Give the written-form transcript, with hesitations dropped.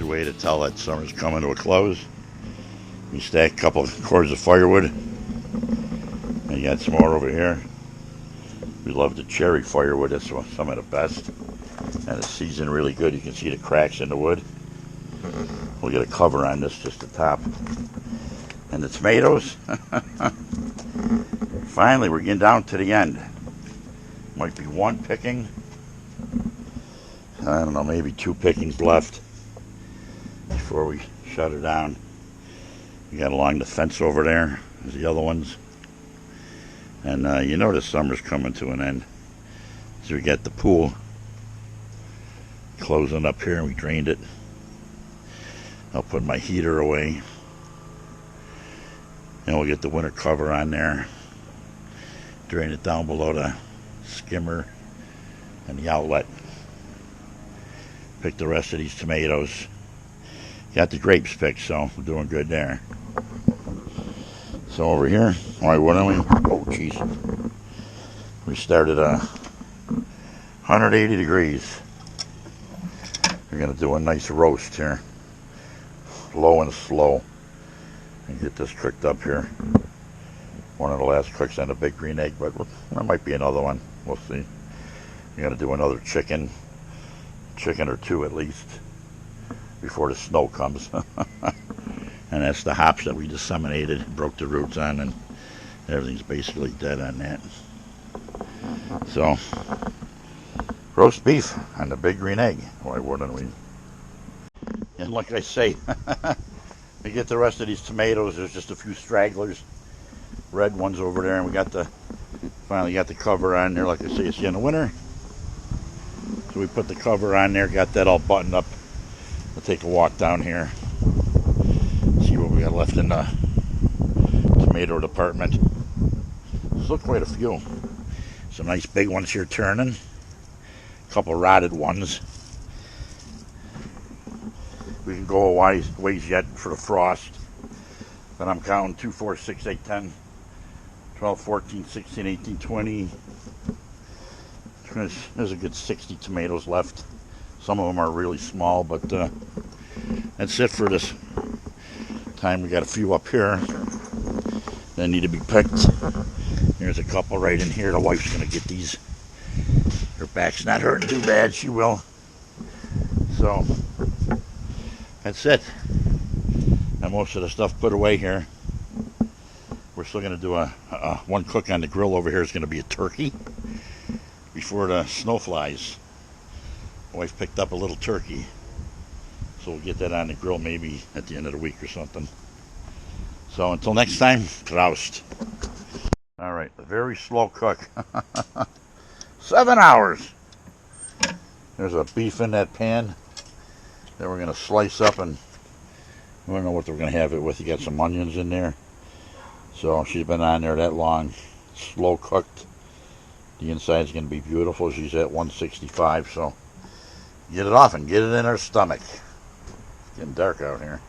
good way to tell that summer's coming to a close. You stack a couple of cords of firewood. And you got some more over here. We love the cherry firewood. That's some of the best. And it's seasoned really good. You can see the cracks in the wood. We'll get a cover on this, just the top. And the tomatoes. Finally, we're getting down to the end. Might be one picking. I don't know, maybe 2 pickings left before we shut her down. We got along the fence over there. There's the other ones. And you know the summer's coming to an end. So we got the pool closing up here, and we drained it. I'll put my heater away. And we'll get the winter cover on there. Drain it down below the skimmer and the outlet. Pick the rest of these tomatoes. Got the grapes picked, so we're doing good there. So over here, all right, what are we? Oh, jeez. We started 180 degrees. We're going to do a nice roast here. Low and slow. And get this cooked up here. One of the last cooks on a big green egg, but there might be another one. We'll see. We're going to do another chicken or 2 at least, before the snow comes. And that's the hops that we disseminated, broke the roots on, and everything's basically dead on that. So, roast beef on the big green egg. Why wouldn't we? And like I say, we get the rest of these tomatoes. There's just a few stragglers, red ones over there, and we got finally got the cover on there. Like I say, it's the end of winter. So we put the cover on there, got that all buttoned up. We'll take a walk down here, see what we got left in the tomato department. There's quite a few. Some nice big ones here turning. A couple rotted ones. We can go a ways yet for the frost. But I'm counting 2, 4, 6, 8, 10, 12, 14, 16, 18, 20. There's a good 60 tomatoes left. Some of them are really small, but that's it for this time. We got a few up here that need to be picked. There's a couple right in here. The wife's going to get these. Her back's not hurting too bad. She will. So that's it. And most of the stuff put away here. We're still going to do one cook on the grill over here. Is going to be a turkey before the snow flies. My wife picked up a little turkey, so we'll get that on the grill maybe at the end of the week or something. So until next time, Proust. All right, a very slow cook. 7 hours. There's a beef in that pan that we're going to slice up, and I don't know what we're going to have it with. You got some onions in there. So she's been on there that long, slow cooked. The inside's going to be beautiful. She's at 165, so get it off and get it in her stomach. It's getting dark out here.